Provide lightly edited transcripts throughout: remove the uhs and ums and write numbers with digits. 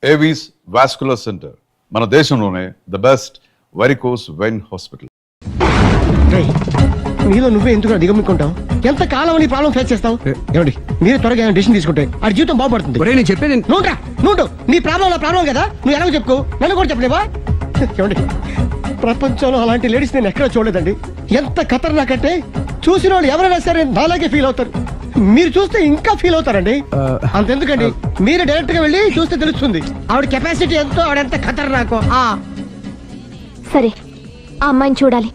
Avis vascular centre మన దేశంలోనే the best varicose vein hospital. నీలో నువ్వే ఎందుకు దిగమ్ముకుంటావు? ఎంత కాలం నీ ప్రాబ్లం ఫేస్ చేస్తావు? ఏమండి మీరు త్వరగా డెసిషన్ తీసుకుంటే ఆ జీవితం బాగుపడుతుంది. నేను చెప్పేది నువ్వు నీ ప్రాబ్లం కదా, నువ్వు ఎలా చెప్పుకో, నన్ను కూడా చెప్పలేవా? ఏమండి ప్రపంచంలో అలాంటి లేడీస్ నేను ఎక్కడ చూడలేదండి. ఎంత ఖతర్నాకంటే చూసిన వాళ్ళు ఎవరైనా సరే నాలాగే ఫీల్ అవుతారు. మీరు చూస్తే ఇంకా ఫీల్ అవుతారండి. అంతెందుకండి, మీరు డైరెక్ట్ గా వెళ్ళి చూస్తే తెలుస్తుంది ఆవిడ కెపాసిటీ ఎంతో, ఆవిడ ఎంత ఖతర్నాకో. సరే, ఆ అమ్మాయిని చూడాలి.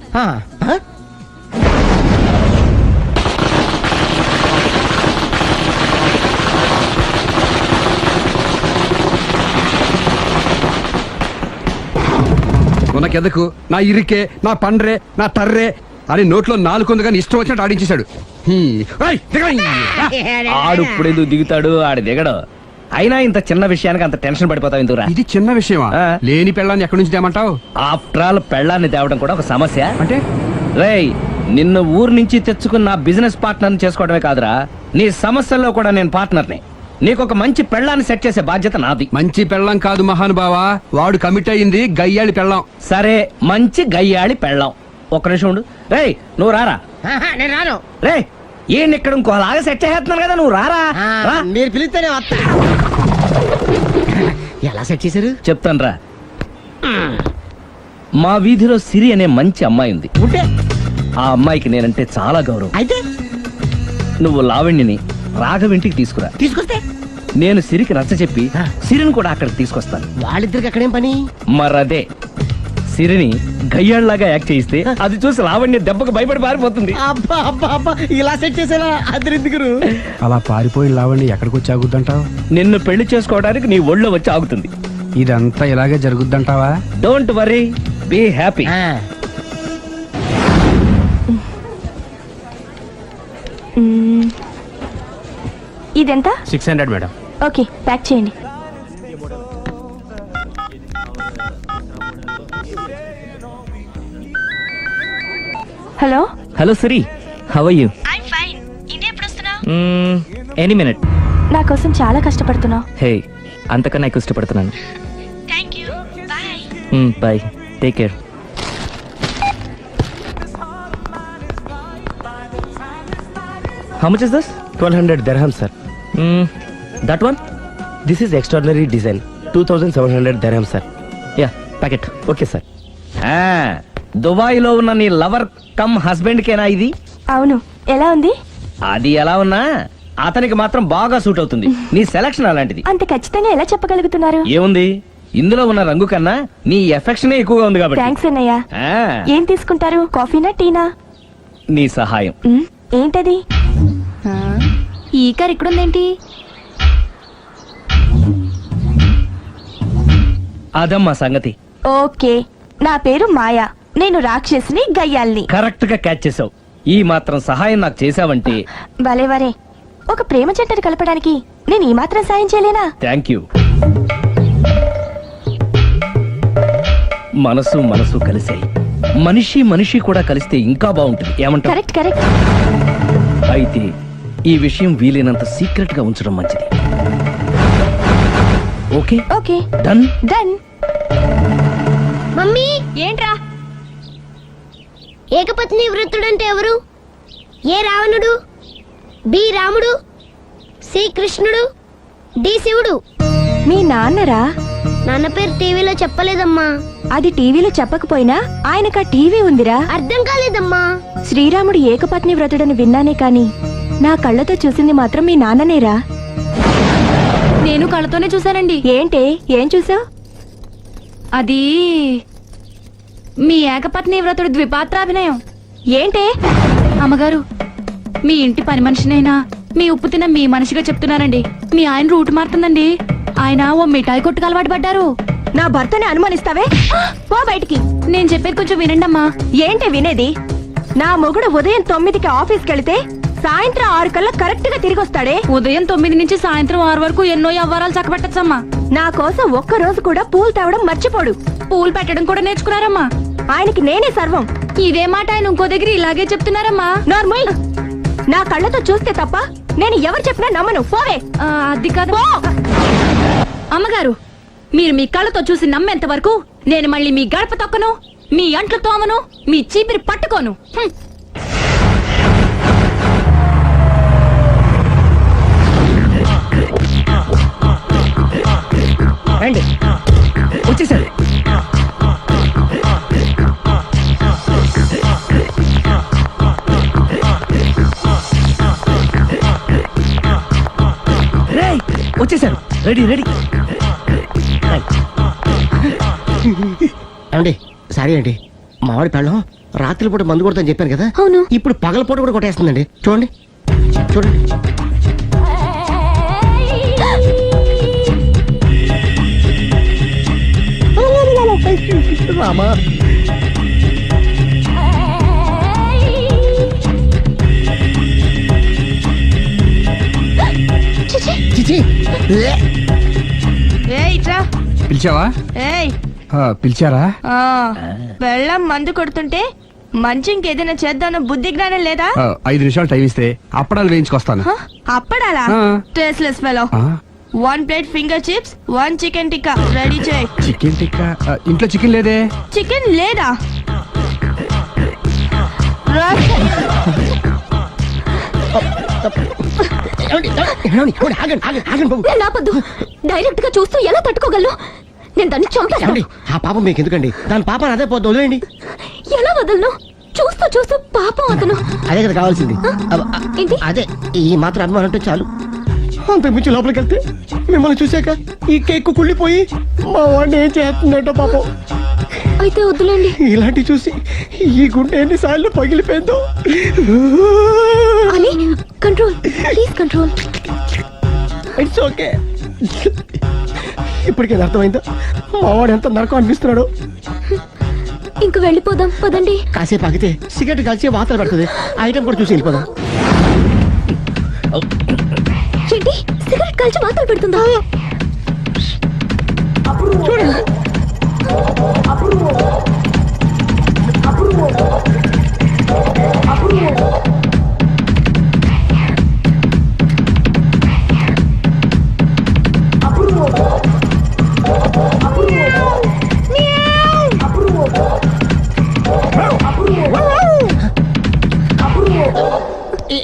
నాకెదకు, నా ఇరికే, నా పండ్రే, నా తర్రే అని నోట్లో నాలుగు కానీ ఇష్టం వచ్చినట్టు ఆడించేశాడు. ఆడు ఇప్పుడు ఎందుకు దిగుతాడు? ఆడు దిగడు. అయినా ఇంత చిన్న విషయానికి అంత టెన్షన్ పడిపోతావు ఎందుకురా? ఇది చిన్న విషయమా? లేని పెళ్ళాన్ని ఎక్కడి నుంచి తేమంటావు? ఆఫ్టర్ ఆల్ పెళ్ళాన్ని తేవడం కూడా ఒక సమస్య అంటే? రేయ్, నిన్ను ఊరు నుంచి తెచ్చుకున్న నా బిజినెస్ పార్ట్నర్ చేసుకోవడమే కాదురా, నీ సమస్యల్లో కూడా నేను పార్ట్నర్ని. నీకు ఒక మంచి పెళ్ళాన్ని సెట్ చేసే బాధ్యత నాది. మంచి పెళ్ళం కాదు మహానుభావా, వాడు కమిట్ అయ్యింది గయ్యాళి పెళ్ళం. సరే, మంచి గయ్యాళి పెళ్ళాం. ఒక్క నిమిషం ఉండు. రేయ్, నువ్వు రారా. నేను రాను. రే, ఈయన ఇక్కడ ఇంకోలాగా సెట్ చేస్తున్నాను కదా, నువ్వు రారా. మీరు పిలిస్తేనే వస్తా. ఎలా సెట్ చేశారు చెప్తాను రా. మా వీధిలో సిరి అనే మంచి అమ్మాయి ఉంది. ఆ అమ్మాయికి నేనంటే చాలా గౌరవం. అయితే నువ్వు లావణ్యని రాఘవింటికి తీసుకొస్తే నేను సిరికి నచ్చ చెప్పి సిరిని కూడా అక్కడికి తీసుకొస్తాను. వాళ్ళిద్దరికి అక్కడేం పని? మరదే, సిరిని గయ్యాళ్ళలాగా యాక్ట్ చేయిస్తే అది చూసి లావణ్య దెబ్బకు భయపడి పారిపోతుంది. అబ్బా అబ్బా అబ్బా, ఇలా సెట్ చేసేలా అద్దరిద్దరు. అలా పారిపోయిన లావణ్య ఎక్కడికి వచ్చి ఆగుద్దంటావు? నిన్ను పెళ్లి చేసుకోవడానికి నీ ఒళ్ళో వచ్చి ఆగుతుంది. ఇదంతా ఇలాగే జరుగుద్దంటావా? Don't worry, be happy. ఇదెంత? 600 మేడం. ఓకే, ప్యాక్ చేయండి. Hello hello Siri, how are you? I'm fine. India ఎప్పుడు వస్తున్నావు? Any minute. నా కోసం చాలా కష్టపడుతున్నావు. హే, అంతకన్నా ఎక్కువ ఇష్టపడుతున్నాను. Thank you. Bye. Bye, take care. How much is this? 1200 dirhams, sir. That one? This is extraordinary design. 2700 dirhams, sir. Yeah, pack it. Okay, sir. దుబాయ్లో ఉన్న నీ లవర్ కమ్ హస్బెండ్ కేనా ఇది? అవును. ఎలా ఉంది? అది ఎలా ఉన్నా అతనికి మాత్రం బాగా సూట్ అవుతుంది. నీ సెలక్షన్ అలాంటిది. అంత ఖచ్చితంగా ఎలా చెప్పగలుగుతున్నారు? ఏముంది, ఇందులో ఉన్న రంగు కన్నా నీ ఎఫెక్షనే ఎక్కువగా ఉంది కాబట్టి. థాంక్స్ అన్నయ్య. ఏం తీసుకుంటారు, కాఫీనా టీనా? నీ సహాయం. ఏంటది? ఈ కార్ ఇక్కడుందేంటి? అదమ్మా సంగతి. ఓకే, నా పేరు మాయా. నేను రాక్షసిని, గయ్యాల్ని. కరెక్ట్ గా క్యాచ్ చేసావు. ఈ మాత్రం సహాయం నాకు చేసావంటే. భలే వరే, ఒక ప్రేమ జంటను కలపడానికి నేను ఈ మాత్రం సాయం చేయలేనా? Thank you. మనసు మనసు కలిసాయి, మనిషి మనిషి కూడా కలిస్తే ఇంకా బాగుంటుంది. ఏమంటావు? Correct correct. అయితే ఈ విషయం వీలైనంత సీక్రెట్ గా ఉంచడం మంచిది. Okay okay, done done. Mummy, ఏంట్రా? ఏకపత్ని వృత్తుడంటే ఎవరు? ఏ రావణుడు, బి రాముడు, సి కృష్ణుడు, డి శివుడు. మీ నాన్నరా? నాన్న పేరు టీవీలో చెప్పలేదమ్మా. అది టీవీలో చెప్పకపోయినా ఆయనకా టీవీ ఉందిరా. అర్థం కాలేదమ్మా. శ్రీరాముడు ఏకపత్ని వ్రతుడని విన్నానే కాని నా కళ్ళతో చూసింది మాత్రం మీ నాన్ననేరా. నేను కళ్ళతోనే చూశానండి. ఏంటే, ఏం చూసావు? అది మీ ఏకపత్ని వ్రతుడు ద్విపాత్రాభినయం. ఏంటే? అమ్మగారు, మీ ఇంటి పని మనిషినైనా మీ ఉప్పు తిన్న మీ మనిషిగా చెప్తున్నానండి. మీ ఆయన రూట్ మారుతుందండి. ఆయన ఓ మిఠాయి కొట్టుకు అలవాటు పడ్డారు. నా భర్తని అనుమానిస్తావే? పో బయటికి. నేను చెప్పేది కొంచెం వినండి అమ్మా. ఏంటి వినేది? నా మొగుడు ఉదయం 9కి ఆఫీస్కి వెళితే సాయంత్రం 6 కల్లా కరెక్ట్ గా తిరిగి వస్తాడే. ఉదయం 9 నుంచి సాయంత్రం 6 వరకు ఎన్నో వ్యవహారాలు చక్కబెట్టచ్చమ్మా. నా కోసం ఒక్క రోజు కూడా పూలు తేవడం మర్చిపోడు. పూలు పెట్టడం కూడా నేర్చుకున్నారమ్మా. ఆయనకి నేనే సర్వం. ఇదే మాట ఆయన ఇంకో దగ్గర ఇలాగే చెప్తున్నారమ్మా. నార్మల్. నా కళ్ళతో చూస్తే తప్ప నేను ఎవరు చెప్పినా నమ్మను. పోవే. అది కాదు అమ్మగారు. మీరు మీ కళ్ళతో చూసి నమ్మేంత వరకు నేను మళ్ళీ మీ గడప తొక్కను, మీ అంట్లు తోమను, మీ చీపిరి పట్టుకోను. హ్మ్. రండి. వచ్చేసారు. రేయ్, వచ్చేసారు. Ready ready. ఏమండి సారీ అండి, మామిడి పెళ్ళం రాత్రిపూట మందు కొడతాను చెప్పాను కదా, అవును. ఇప్పుడు పగలపూట కూడా కొట్టేస్తుందండి. చూడండి చూడండి. రామా చిచి. పిలిచావా? పిలిచారా? వెళ్ళం మందు కొడుతుంటే మంచి ఇంకేదైనా చేద్దామన్న బుద్ధి జ్ఞానం లేదా? 5 నిమిషాలు టైం ఇస్తే అప్పడాలు వేయించుకొస్తాను. అప్పడాలా? ఆ. Tasteless fellow. 1 plate finger chips, 1 chicken tikka ready చేయి. చికెన్ టిక్కా? ఇంట్లో చికెన్ లేదే. చికెన్ లేదా? నేను ఆపొద్దు. డైరెక్ట్ గా చూస్తూ ఎలా తట్టుకోగలను? నేను దాన్ని చంపేస్తాను. ఆ పాపం మీకు ఎందుకండి, దాని పాప అదే పోతుంది, వదిలేండి. ఎలా వదలను? చూస్తూ చూస్తూ పాపం అతను. అదే కదా కావాల్సింది. ఏంటి? అదే ఈ మాత్రం అభిమానం అంటే చాలు. అంతకు మించి లోపలికి వెళ్తే మిమ్మల్ని చూసాక ఈ కేక్ కుళ్ళిపోయి మా వాడిని ఏం చేస్తుందంటో పాపం. అయితే వద్దులేండి. ఇలాంటి చూసి ఈ గుండె ఎన్నిసార్లు పగిలిపోయిందో. అని control, please control. It's okay. ఇప్పటికే అర్థమైందా మా వాడు ఎంత నరకం అనిపిస్తున్నాడు? ఇంక వెళ్ళిపోదాం పదండి. కాసేపు ఆగితే సిగరెట్ కాల్చి వాతలు పడుతుంది. ఆ ఐటమ్ కూడా చూసి వెళ్ళిపోదాం. ఏంటి సిగరెట్ కాల్చి వాతలు పెడుతుందా? చూడండి.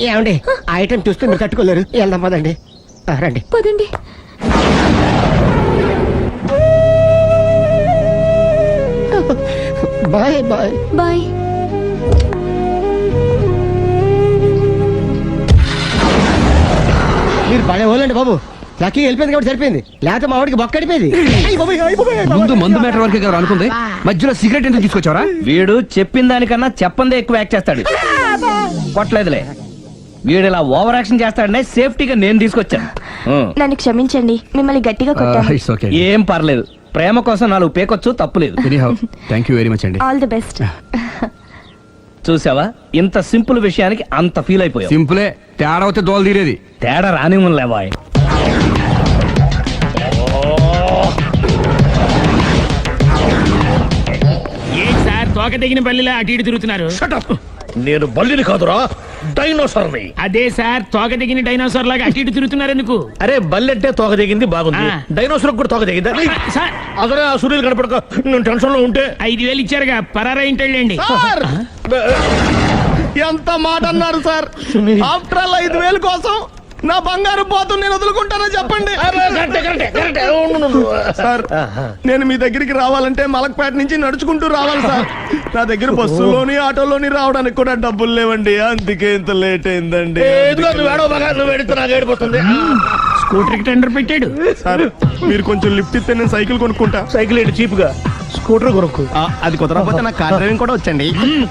ఏమండి ఆ ఐటమ్ చూస్తే మీరు తట్టుకోలేరు. వెళ్దాం పదండి. రండి పదండి. Bye bye bye. మీరు పడే వాళ్ళండి బాబు. లక్కీ వెళ్ళిపోయింది కాబట్టి సరిపోయింది, లేకపోతే మా వాడికి బొక్క అడిపోయింది. ముందు మందు మ్యాటర్ వరకే కదా అనుకుంది, మధ్యలో సిగరెట్ ఎందుకు తీసుకొచ్చావరా? వీడు చెప్పిన దానికన్నా చెప్పందే ఎక్కువ యాక్ట్ చేస్తాడు. కొట్టలేదులే. వీడు ఇలా ఓవర్ యాక్షన్ చేస్తాడనే సేఫ్టీగా నేను తీసుకొచ్చాను. నన్ను క్షమించండి, మిమ్మల్ని గట్టిగా కొట్టాను. It's okay. ఏం పర్లేదు. ప్రేమ కోసం 4 పేకొచ్చు, తప్పులేదు. Anyhow thank you very much అండి. All the best. చూసావా, ఇంత సింపుల్ విషయానికి అంత ఫీల్ అయిపోయావు. సింపులే, తేడా అవుతే దోలు తీరేది. తేడా రాని లేవాయ్. సార్ తోక తెగిన పల్లిలా అటు ఇటు తిరుగుతున్నారు. నేను బల్లిని కాదురా, డైనోసార్ని. అదే సార్ తోక తెగిన డైనోసార్ లాగా అటు ఇటు తిరుగుతున్నారు ఎందుకు? అరే బల్లెట్టే తోక దిగింది బాగుంది, ఆ. డైనోసార్ కూడా తోక దిగిందా? సార్ అదరే ఆ సూర్యులు కనపడక నేను టెన్షన్ లో ఉంటే 5,000 ఇచ్చారుగా, పరారా ఇంటండి. ఎంత మాట అన్నారు సార్? ఆఫ్టర్ ఆల్ 5,000 కోసం నా బంగారు పోతుంది నేను వదులుకుంటానని చెప్పండి. సార్ నేను మీ దగ్గరికి రావాలంటే మలక్పేట నుంచి నడుచుకుంటూ రావాలి సార్. నా దగ్గర బస్సులోని ఆటోలోని రావడానికి కూడా డబ్బులు లేవండి, అందుకే ఇంత లేట్ అయిందండి. స్కూటర్ కి టెండర్ పెట్టాడు. సార్ మీరు కొంచెం లిఫ్ట్ ఇస్తే నేను సైకిల్ కొనుక్కుంటా. సైకిల్ ఏంటి చీప్ గా, స్కూటర్ కొనుక్కు. అది కుదరకపోతే నాకు కార్ డ్రైవింగ్ కూడా వచ్చండి.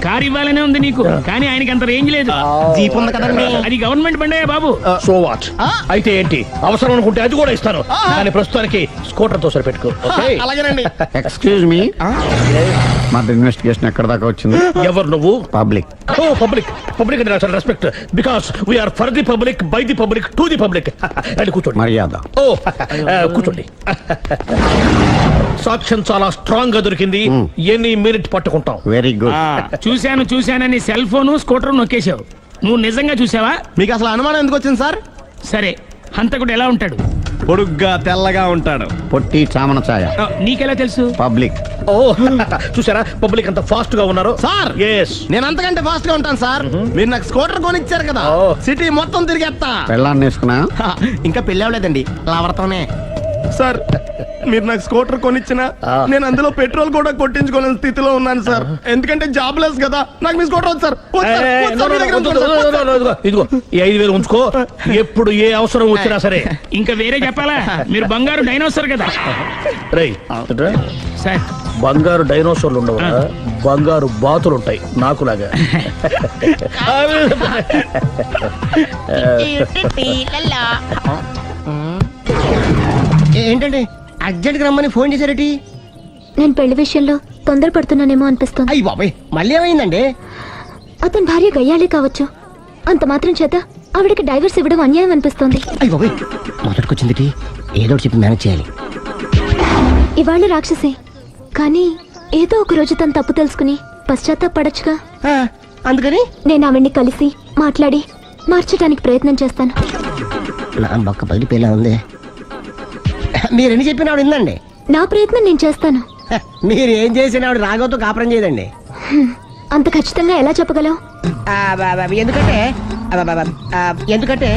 కారు ఇవ్వాలనే ఉంది నీకు, కానీ ఆయనకి అంత రేంజ్ లేదు. జీప్ ఉంది కదండి. అది గవర్నమెంట్ బండే బాబు. So what? అయితే ఏంటి, అవసరం అనుకుంటే అది కూడా ఇస్తాను, కానీ ప్రస్తుతానికి స్కూటర్ తో సరిపెట్టుకో. అలాగేనండి. ఎక్స్క్యూజ్ మీ, మా ఇన్వెస్టిగేషన్ ఎక్కడ దాకా వచ్చింది? ఎవరు నువ్వు? పబ్లిక్. ఓ పబ్లిక్. పబ్లిక్ అంటే చాలా respect, because we are for the public, by the public, to the public. అని కూర్చోండి. మర్యాద. ఓ కూర్చోండి. సాక్ష్యం చాలా స్ట్రాంగ్ గా దొరికింది, ఎన్ని మినిట్ పట్టుకుంటాం. Very good. చూశానని సెల్ ఫోను స్కూటర్ నొక్కేశావు. నువ్వు నిజంగా చూసావా? మీకు అసలు అనుమానం ఎందుకు వచ్చింది సార్? సరే, హంతకుడు ఎలా ఉంటాడు? పొడుగ్గా తెల్లగా ఉంటాడు. పొట్టి చామన ఛాయ. నీకెలా తెలుసు? పబ్లిక్. ఓ చూసారా పబ్లిక్ అంత ఫాస్ట్ గా ఉన్నారు. సార్ ఎస్ నేను అంతకంటే ఫాస్ట్ గా ఉంటాను సార్. మీరు నాకు స్కూటర్ కొనిచ్చారు కదా, ఓ. సిటీ మొత్తం తిరిగేస్తా. పెళ్ళాన్ని వేసుకున్నా. ఇంకా పెళ్ళి అవ్వలేదండి, లావర్తోనే. సార్ మీరు నాకు స్కూటర్ కొనిచ్చిన నేను అందులో పెట్రోల్ కూడా కొట్టించుకోలేని స్థితిలో ఉన్నాను సార్. ఎందుకంటే జాబ్ లెస్ కదా, నాకు మీ స్కూటర్ వద్దు సార్. వద్దు సార్, వద్దు సార్, మీ దగ్గర ఉంచుకోండి సార్. వద్దు సార్. ఇదిగో ఈ 5,000 ఉంచుకో. ఎప్పుడు ఏ అవసరం వచ్చినా సరే. ఇంకా వేరే చెప్పాలా? మీరు బంగారు డైనోసర్ కదా రై సార్. బంగారు డైనోసార్లు ఉండవు, బంగారు బాతులు ఉంటాయి నాకులాగా. ఏంటండి అర్జెంట్ గా రమ్మని ఫోన్ చేశారటి? నేను పెళ్లి విషయంలో తొందరపడుతున్నానేమో అనిపిస్తుంది. అయ్యి బాబాయ్ మళ్ళీ ఏమైందండి? అతని భార్య గయ్యాలే కావచ్చు, అంత మాత్రం చేత ఆవిడకి డైవర్స్ ఇవ్వడం అన్యాయం అనిపిస్తోంది. అయ్యి బాబాయ్ మొదటికొచ్చింది, ఏదో ఒకటి చెప్పి మేనేజ్ చేయాలి. ఇవాళ రాక్షసే, కానీ ఏదో ఒక రోజు తను తప్పు తెలుసుకుని పశ్చాత్తాపడొచ్చుగా. అందుకని నేను ఆవిడ్ని కలిసి మాట్లాడి మార్చడానికి ప్రయత్నం చేస్తాను. నా బొక్క పగిలిపోయేలా ఉంది. మీరు ఎన్ని చెప్పిన ఆవిడ ఉందండి. నా ప్రయత్నం నేను చేస్తాను. మీరు ఏం చేసిన ఆవిడ రాగోతో కాపురం చేయదండి. అంత ఖచ్చితంగా ఎలా చెప్పగలవు? ఎందుకంటే ఎందుకంటే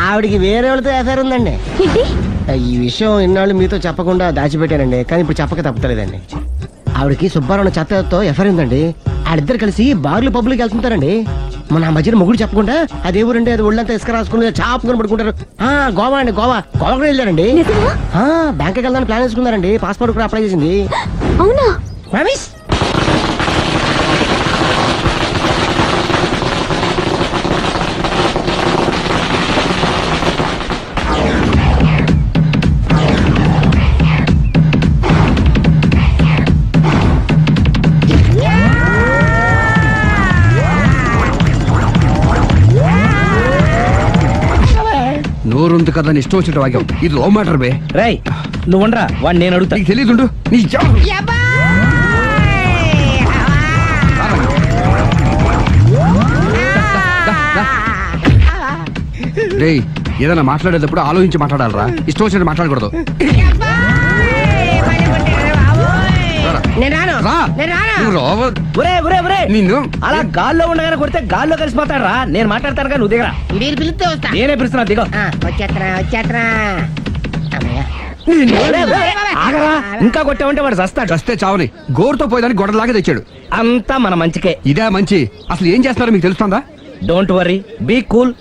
ఆవిడికి వేరే వాళ్ళతో ఎఫైర్ ఉందండి. ఏంటి? ఈ విషయం ఇన్నాళ్ళు మీతో చెప్పకుండా దాచిపెట్టానండి, కానీ ఇప్పుడు చెప్పక తప్పలేదండి. ఆవిడకి సుబ్బారావు చెత్తతో ఎఫైర్ ఉందండి. వాళ్ళిద్దరు కలిసి బార్లు పబ్లిక్ వెళ్తుంటారండి. మన మధ్యన మొగుడు చెప్పకుండా అదే ఊరండి, అది ఒళ్ళంతా ఇసుక రాసుకుని చాపుకొని పడుకుంటారు. గోవా అండి, గోవా కూడా వెళ్ళారండి. నిజమా? బ్యాంక్కి వెళ్దామని ప్లాన్ వేసుకున్నారండి. పాస్పోర్ట్ కూడా అప్లై చేసింది. అవునా? రమేష్ నోరుంది కదా అని ఇష్టం వచ్చినట్టు వాగావు. ఇది లో మ్యాటర్ బే. రై నువ్వు ఉండరా, వాడిని నేను అడుగుతా. నీకు తెలియదుండు నీ రేయ్, ఏదైనా మాట్లాడేటప్పుడు ఆలోచించి మాట్లాడాలరా, ఇష్టం వచ్చినట్టు మాట్లాడకూడదు. రా. నువ్వు రావ- ఒరే ఒరే ఒరే, నిన్ను అలా గాల్లో ఉండగానే కొడితే గాల్లో కలిసిపోతాడు రా. నేను మాట్లాడతాను కానీ నువ్వు దిగరా. మీరు పిలిస్తే వస్తా. నేనే పిలుస్తున్నా, దిగో. వచ్చేత్తనా. ఒరే, ఒరే, ఆగరా. ఇంకా కొట్టావంటే వాడు చస్తాడు. చస్తే చావని గోరుతో పోయేదానికి గొడవలాగా తెచ్చాడు. అంతా మన మంచికే. ఇదే మంచి. అసలు ఏం చేస్తున్నారో మీకు తెలుస్తుందా? Don't worry, be cool.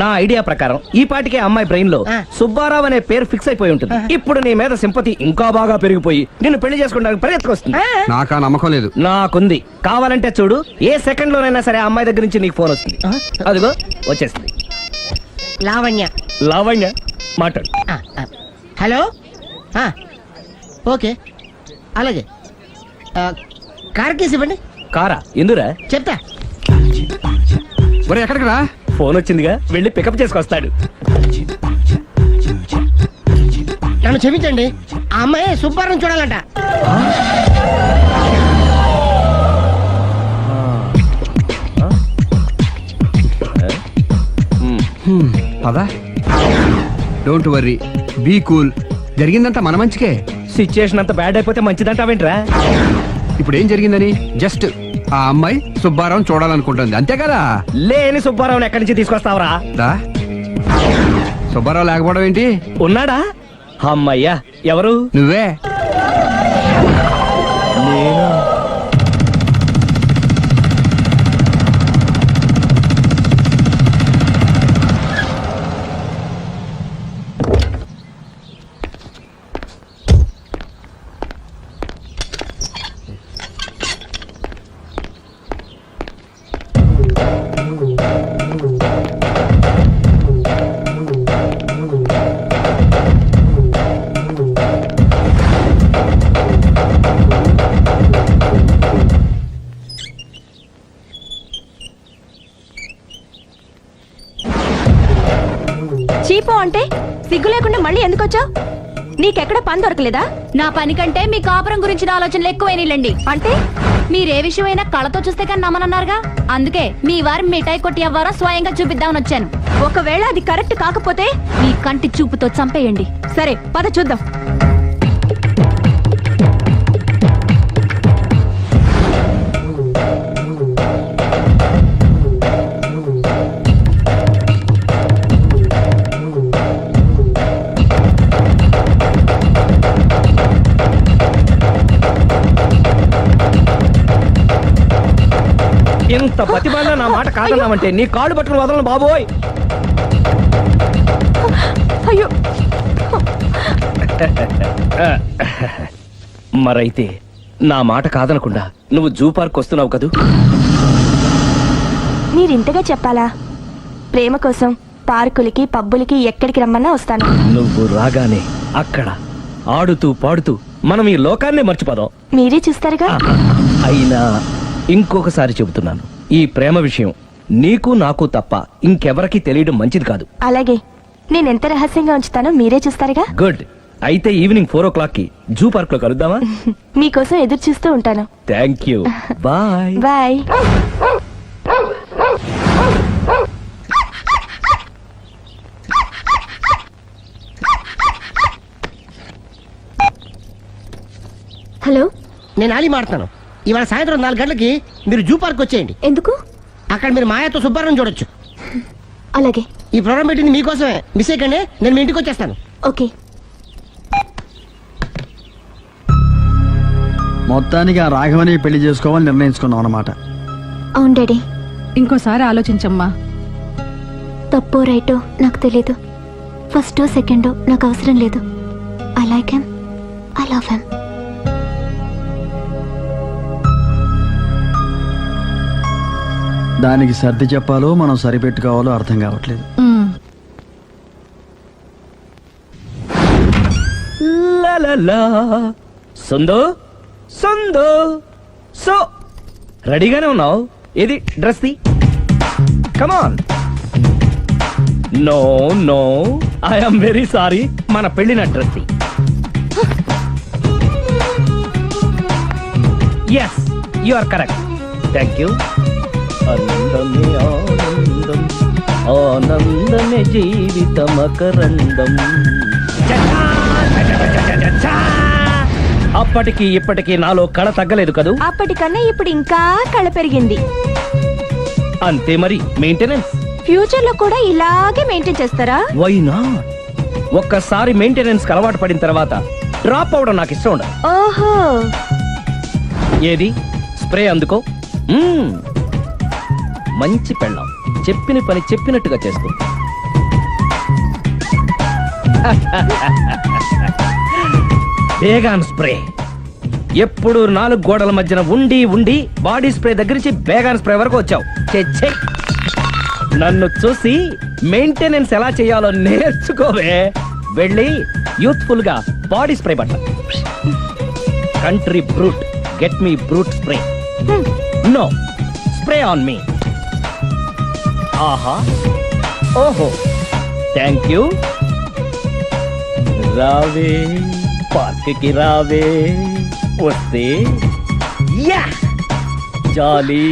నా ఐడియా ప్రకారం ఈ పాటికే అమ్మాయి బ్రెయిన్ లో సుబ్బారావు అనే పేరు ఫిక్స్ అయిపోయి ఉంటుంది. ఇప్పుడు నీ మీద సింపతి ఇంకా బాగా పెరిగిపోయి నిన్ను పెళ్లి చేసుకోవడానికి పరిగెత్తుకొస్తుంది. నాకా నమ్మకం లేదు. నాకుంది. కావాలంటే చూడు, ఏ సెకండ్ లోనైనా సరే ఆ అమ్మాయి దగ్గర నుంచి నీకు ఫోన్ వస్తుంది. అదిగో వచ్చేస్తుంది. లావణ్య. లావణ్య మాట్లాడు. హలో. ఓకే అలాగే. కార్ కేసు ఇవ్వండి. కారా ఎందురా? చెప్తా. ఒరే ఎక్కడికి రా? ఫోన్ వచ్చిందిగా, వెళ్ళి పికప్ చేసుకొస్తాడు. నన్ను క్షమించండి, ఆ అమ్మాయి సుబ్బారావు చూడాలంట. పదా. Don't worry, be cool. జరిగిందంతా మన మంచికే. సిచ్యుయేషన్ అంత బ్యాడ్ అయిపోతే మంచిదంటావేంట్రా? ఇప్పుడు ఏం జరిగిందని జస్ట్ ఆ అమ్మాయి సుబ్బారావు చూడాలనుకుంటుంది, అంతే కదా. లేని సుబ్బారావుని ఎక్కడి నుంచి తీసుకొస్తావురా? దా. సుబ్బారావు లేకపోవడం ఏంటి? ఉన్నాడా? అమ్మయ్యా, ఎవరు? నువ్వే. చీపో అంటే సిగ్గు లేకుండా మళ్ళీ ఎందుకు వచ్చావు? నీకెక్కడ పని దొరకలేదా? నా పని కంటే మీ కాపురం గురించిన ఆలోచనలు ఎక్కువైనాయిలండి. అంటే మీరే విషయమైనా కళ్ళతో చూస్తే కానీ నమ్మనన్నారుగా, అందుకే మీ వారి మిఠాయి కొట్టి అవ్వారో స్వయంగా చూపిద్దామని వచ్చాను. ఒకవేళ అది కరెక్ట్ కాకపోతే మీ కంటి చూపుతో చంపేయండి. సరే పద చూద్దాం. ఇంత ప్రతిభలో నా మాట కాదన్నామంటే నీ కాళ్ళు పట్టుకుని వదలను బాబోయ్. అయ్యో మరైతే నా మాట కాదనకుండా నువ్వు జూ పార్క్ వస్తున్నావు కదూ? మీరింతగా చెప్పాలా? ప్రేమ కోసం పార్కులకి పబ్బులకి ఎక్కడికి రమ్మన్నా వస్తాను. నువ్వు రాగానే అక్కడ ఆడుతూ పాడుతూ మనం ఈ లోకాన్నే మర్చిపోదాం. మీరే చూస్తారుగా. అయినా ఇంకొకసారి చెబుతున్నాను, ఈ ప్రేమ విషయం నీకు నాకు తప్ప ఇంకెవరికి తెలియడం మంచిది కాదు. అలాగే, నేను ఎంత రహస్యంగా ఉంచుతానో మీరే చూస్తారుగా. గుడ్. అయితే ఈవినింగ్ 4 o'clock కి జూ పార్క్ లో కలుద్దామా? మీకోసం ఎదురు చూస్తూ ఉంటాను. Thank you. Bye. Bye. Hello, నేను ఆలి మాడుతాను. ఇవాళ సాయంత్రం 4 గంటలకి మీరు జూ పార్క్ వచ్చేయండి. ఎందుకు? అక్కడ మీరు మాయాతో సుబ్బారావు చూడొచ్చు. అలాగే. ఈ ప్రోగ్రామ్ పెట్టింది మీకోసమే. మిస్ అయ్యకండి, నేను మీ ఇంటికి వచ్చేస్తాను. ఓకే. మొత్తానికి ఆ రాఘవని పెళ్లి చేసుకోవాలని నిర్ణయించుకున్నాం అన్నమాట. అవును డాడీ. ఇంకోసారి ఆలోచించమ్మా. తప్పో రైటో నాకు తెలీదు. ఫస్టో సెకండో నాకు అవసరం లేదు. I like him, I love him. దానికి సర్ది చెప్పాలో మనం సరిపెట్టుకోవాలో అర్థం కావట్లేదు. లలలా. సందో సందో సో రెడీగానే ఉన్నావు? ఇది డ్రెస్ ది. Come on. No no, I'm very sorry. మన పెళ్ళిన డ్రెస్ ది. Yes, you are correct. Thank you. ఆనందమే ఆనందం, ఆనందమే జీవితమకరందం. అప్పటికి ఇప్పటికి నాలో కళ తగ్గలేదు కదూ? అప్పటికన్నా ఇప్పుడు ఇంకా కళ పెరిగింది. అంతే మరి. మెయింటెనెన్స్ ఫ్యూచర్ లో కూడా ఇలాగే మెయింటైన్ చేస్తారా? Why not? ఒక్కసారి మెయింటెనెన్స్ అలవాటు పడిన తర్వాత డ్రాప్ అవడం నాకు ఇష్టం ఉండదు. ఓహో. ఏది స్ప్రే అందుకో. మంచి పెళ్ళాం, చెప్పిన పని చెప్పినట్టుగా చేస్తుంది. Baygon spray. ఎప్పుడు 4 గోడల మధ్యన ఉండి ఉండి బాడీ స్ప్రే దగ్గర నుంచి బేగాన్ స్ప్రే వరకు వచ్చావు. ఛే, నన్ను చూసి మెయింటెనెన్స్ ఎలా చేయాలో నేర్చుకోవే. వెళ్ళి యూత్ఫుల్ గా బాడీ స్ప్రే బట్ట. Country Brut, get me Brut spray. No, spray on me. ఆహా, ఓహో, థ్యాంక్ యూ. రావే పార్క్ కి రావే, వస్తే యా jolly.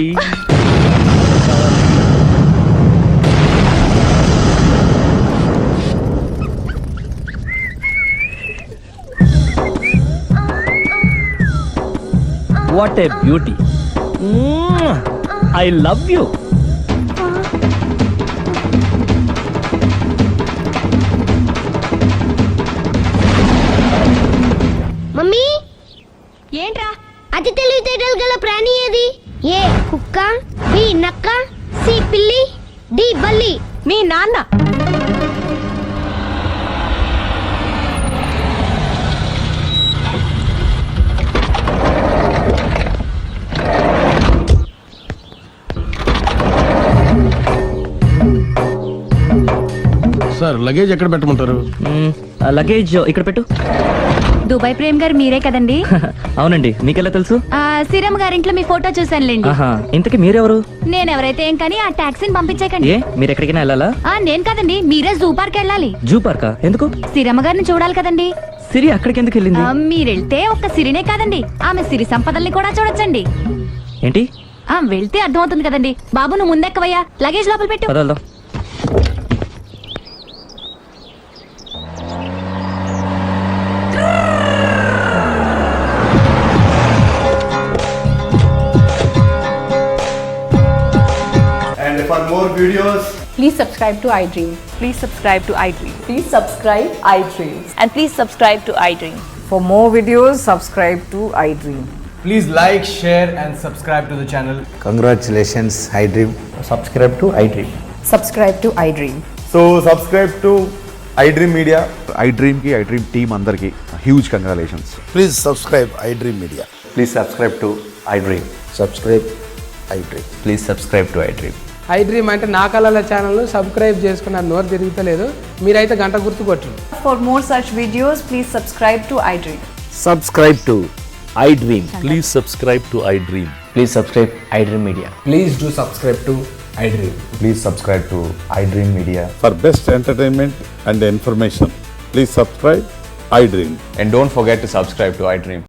What a beauty. I love you. Mummy, ఏంట్రా? అతి తెలివితేటలు గల ప్రాణి ఏది? ఏ కుక్క, బి నక్క, సి పిల్లి, డి బల్లి. మీ నాన్న. సార్, లగేజ్ ఎక్కడ పెట్టమంటారు? లగేజ్ ఇక్కడ పెట్టు. దుబాయ్ ప్రేమ్ గారు మీరే కదండి? అవునండి, మీకెలా తెలుసు? శ్రీరామ్ గారింట్లో మీ ఫోటో చూసానులేండి. ఇంతకీ మీరెవరు? నేనెవరైతే ఏం కానీ ఆ టాక్సీని పంపించకండి. మీరు ఎక్కడికైనా వెళ్ళాలా? నేను కదండి, మీరే జూ పార్క్ వెళ్ళాలి. జూ పార్కా? ఎందుకు? శ్రీరమ్మ గారిని చూడాలి కదండి. సిరి అక్కడికి ఎందుకు వెళ్ళింది? మీరెళ్తే ఒక్క సిరినే కాదండి, ఆమె సిరి సంపదల్ని కూడా చూడొచ్చండి. ఏంటి? వెళ్తే అర్థమవుతుంది కదండి. బాబు నువ్వు ముందెక్కవయ్యా, లగేజ్ లోపల పెట్టు. వదలదాం. And for more videos, Please subscribe to iDream. Please subscribe to iDream. Please subscribe iDream. And please subscribe to iDream. For more videos, subscribe to iDream. please like, share, and subscribe to the channel. Congratulations, iDream. Subscribe to iDream. Subscribe to iDream. So subscribe to iDream Media. iDream కి iDream team అందరికి huge congratulations. Please subscribe iDream Media. Please subscribe to iDream. Subscribe iDream. Please subscribe to iDream. iDream అంటే నా కళల channel subscribe చేసుకున్న నోరు తిరుగుతలేదు, మీరైతే గంట గుర్తు కొట్టండి. For more such videos, please subscribe to iDream. Subscribe to iDream. Please subscribe to iDream. Please subscribe iDream Media. Please do subscribe to iDream. Please subscribe to iDream Media. For best entertainment and information please subscribe iDream. And don't forget to subscribe to iDream.